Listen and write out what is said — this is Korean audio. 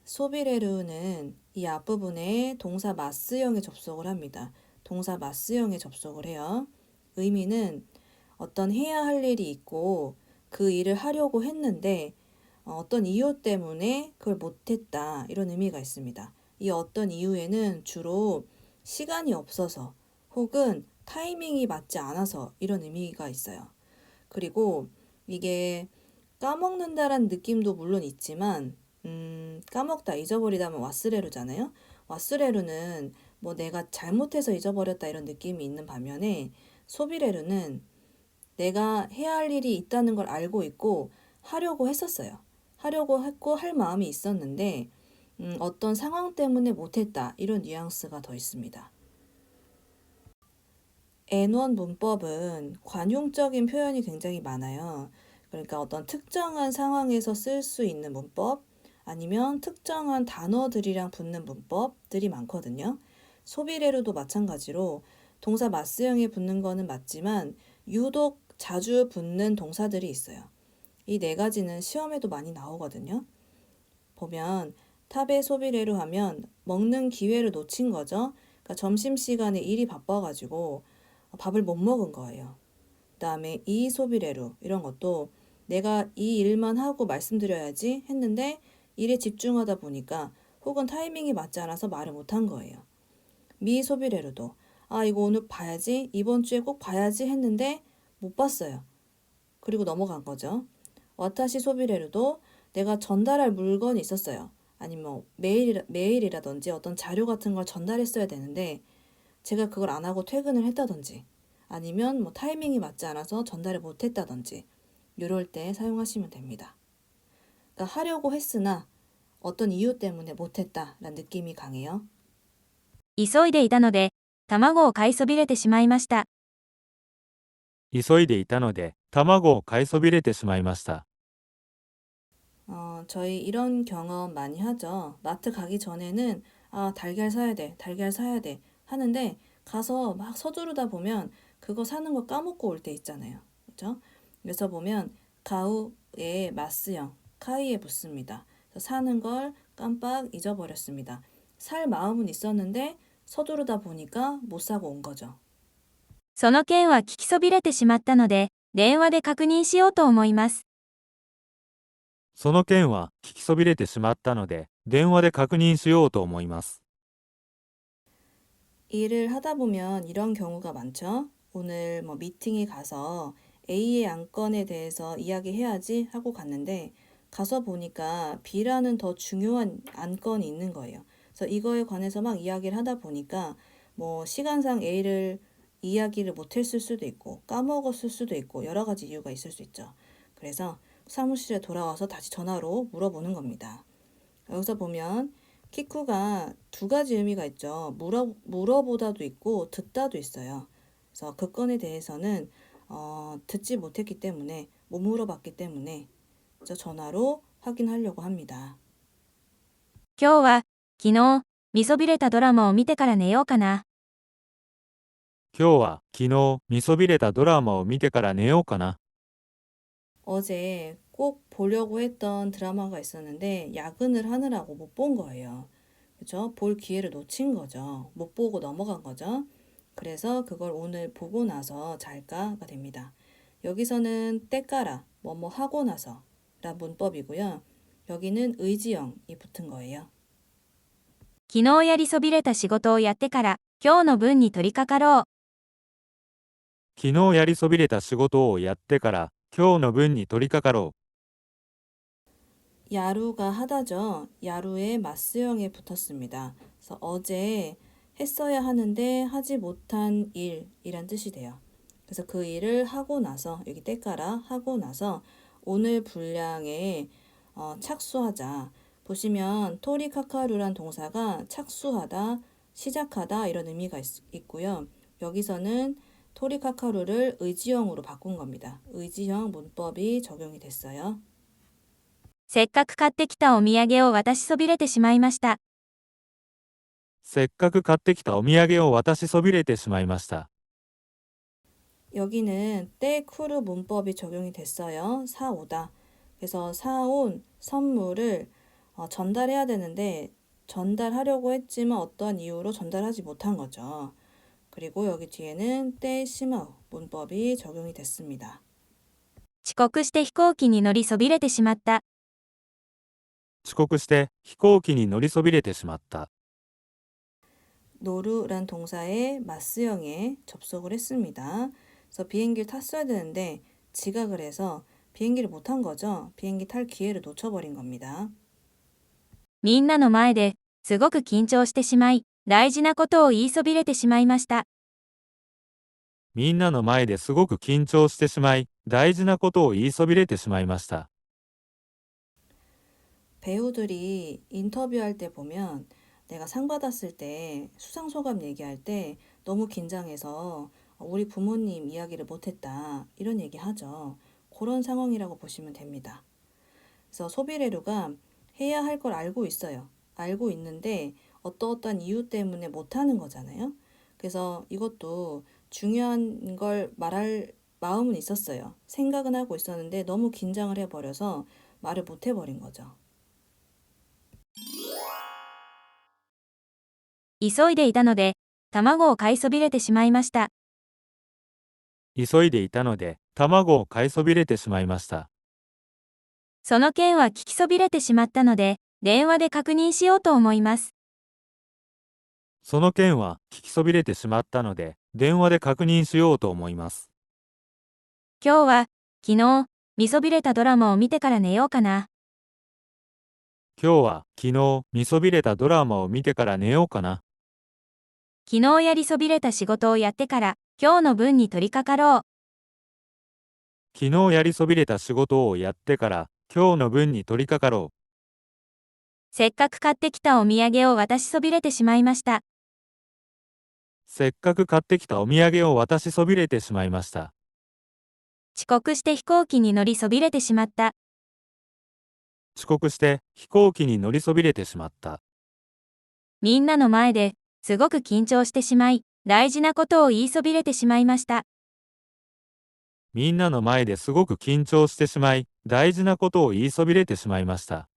소비레루는 이 앞부분에 동사 마스형에 접속을 합니다. 동사 마스형에 접속을 해요. 의미는 어떤 해야 할 일이 있고 그 일을 하려고 했는데 어떤 이유 때문에 그걸 못했다 이런 의미가 있습니다. 이 어떤 이유에는 주로 시간이 없어서 혹은 타이밍이 맞지 않아서 이런 의미가 있어요. 그리고 이게 까먹는다라는 느낌도 물론 있지만 까먹다 잊어버리다면 와스레루잖아요. 와스레루는 뭐 내가 잘못해서 잊어버렸다 이런 느낌이 있는 반면에 소비레루는 내가 해야 할 일이 있다는 걸 알고 있고 하려고 했었어요. 하려고 했고 할 마음이 있었는데 어떤 상황 때문에 못했다 이런 뉘앙스가 더 있습니다. N1 문법은 관용적인 표현이 굉장히 많아요. 그러니까 어떤 특정한 상황에서 쓸 수 있는 문법 아니면 특정한 단어들이랑 붙는 문법들이 많거든요. 소비례로도 마찬가지로 동사 마스형에 붙는 거는 맞지만 유독 자주 붙는 동사들이 있어요. 이 네 가지는 시험에도 많이 나오거든요. 보면 탑의 소비례로 하면 먹는 기회를 놓친 거죠. 그러니까 점심시간에 일이 바빠가지고 밥을 못 먹은 거예요. 그다음에 이 소비례로 이런 것도 내가 이 일만 하고 말씀드려야지 했는데 일에 집중하다 보니까 혹은 타이밍이 맞지 않아서 말을 못한 거예요. 미 소비례로도 이거 오늘 봐야지 이번 주에 꼭 봐야지 했는데 못 봤어요. 그리고 넘어간 거죠. 와타시 소비례로도 내가 전달할 물건이 있었어요. 아니면 뭐 메일이라든지 어떤 자료 같은 걸 전달했어야 되는데 제가 그걸 안 하고 퇴근을 했다든지 아니면 뭐 타이밍이 맞지 않아서 전달을 못 했다든지 이럴 때 사용하시면 됩니다. 그러니까 하려고 했으나 어떤 이유 때문에 못 했다라는 느낌이 강해요. 急いでいたので、卵を買いそびれてしまいました。急いでいたので、卵を買いそびれてしまいました。 저희 이런 경험 많이 하죠. 마트 가기 전에는 달걀 사야 돼, 달걀 사야 돼 하는데 가서 막 서두르다 보면 그거 사는 거 까먹고 올 때 있잖아요. 그렇죠? 그래서 보면 가우에 마스형, 카이에 붙습니다. 그래서 사는 걸 깜빡 잊어버렸습니다. 살 마음은 있었는데 서두르다 보니까 못 사고 온 거죠. その件は聞きそびれてしまったので、電話で確認しようと思います。その件は聞きそびれてしまったので、電話で確認しようと思います。 일을 하다 보면 이런 경우가 많죠. 오늘 뭐 미팅에 가서 A의 안건에 대해서 이야기해야지 하고 갔는데 가서 보니까 B라는 더 중요한 안건이 있는 거예요. 그래서 이거에 관해서 막 이야기를 하다 보니까 뭐 시간상 A를 이야기를 못했을 수도 있고 까먹었을 수도 있고 여러 가지 이유가 있을 수 있죠. 그래서 사무실에 돌아와서 다시 전화로 물어보는 겁니다. 여기서 보면 키쿠가 두 가지 의미가 있죠. 물어보다도 있고 듣다도 있어요. 그래서 그 건에 대해서는 듣지 못했기 때문에 못 물어봤기 때문에 저 전화로 확인하려고 합니다. 今日は、昨日、見そびれたドラマを見てから寝ようかな。今日は昨日見そびれたドラマを見てから寝ようかな。 어제 꼭 보려고 했던 드라마가 있었는데 야근을 하느라고 못 본 거예요. 그죠? 볼 기회를 놓친 거죠. 못 보고 넘어간 거죠. 그래서 그걸 오늘 보고 나서 잘까가 됩니다. 여기서는 때까라, 뭐뭐 하고 나서 라 문법이고요. 여기는 의지형이 붙은 거예요. 昨日やりそびれた仕事をやってから、今日の分に取り掛かろう。昨日やりそびれた仕事をやってから、今日の分に取り掛かろう。 야루가 하다죠. 야루에 마스형에 붙었습니다. 그래서 어제 했어야 하는데 하지 못한 일이란 뜻이 돼요. 그래서 그 일을 하고 나서 여기 때까라 하고 나서 오늘 분량에 착수하자. 보시면 토리카카루란 동사가 착수하다, 시작하다 이런 의미가 있고요. 여기서는 토리카카루를 의지형으로 바꾼 겁니다. 의지형 문법이 적용이 됐어요. せっかく買ってきたお土産を渡しそびれてしまいました。せっかく買ってきたお土産を渡しそびれてしまいました。 여기는 때쿠르 문법이 적용이 됐어요. 사오다. 그래서 사온 선물을 전달해야 되는데 전달하려고 했지만 어떠한 이유로 전달하지 못한 거죠. 그리고 여기 뒤에는 때 시마우 문법이 적용이 됐습니다. 遅刻して飛行機に乗りそびれてしまった。遅刻して飛行機に乗りそびれてしまった。 노루란 동사에 마스형에 접속을 했습니다. 그래서 비행기를 탔어야 되는데 지각을 해서 비행기를 못 탄 거죠. 비행기 탈 기회를 놓쳐버린 겁니다. みんなの前ですごく緊張してしまい、大事なことを言いそびれてしまいました。みんなの前ですごく緊張してしまい、大事なことを言いそびれてしまいました。 배우들이 인터뷰할 때 보면 내가 상 받았을 때 수상 소감 얘기할 때 너무 긴장해서 우리 부모님 이야기를 못했다 이런 얘기 하죠. 그런 상황이라고 보시면 됩니다. 그래서 소비레루가 해야 할 걸 알고 있어요. 알고 있는데 어떠한 이유 때문에 못하는 거잖아요. 그래서 이것도 중요한 걸 말할 마음은 있었어요. 생각은 하고 있었는데 너무 긴장을 해버려서 말을 못 해버린 거죠. 急いでいたので、卵を買いそびれてしまいました。急いでいたので、卵を買いそびれてしまいました。その件は聞きそびれてしまったので、電話で確認しようと思います。その件は聞きそびれてしまったので、電話で確認しようと思います。今日は、昨日、見そびれたドラマを見てから寝ようかな。今日は昨日見そびれたドラマを見てから寝ようかな。昨日やりそびれた仕事をやってから、今日の分に取り掛かろう。昨日やりそびれた仕事をやってから、今日の分に取り掛かろう。せっかく買ってきたお土産を渡しそびれてしまいました。せっかく買ってきたお土産を渡しそびれてしまいました。遅刻して飛行機に乗りそびれてしまった。遅刻して飛行機に乗りそびれてしまった。みんなの前ですごく緊張してしまい、大事なことを言いそびれてしまいました。みんなの前ですごく緊張してしまい、大事なことを言いそびれてしまいました。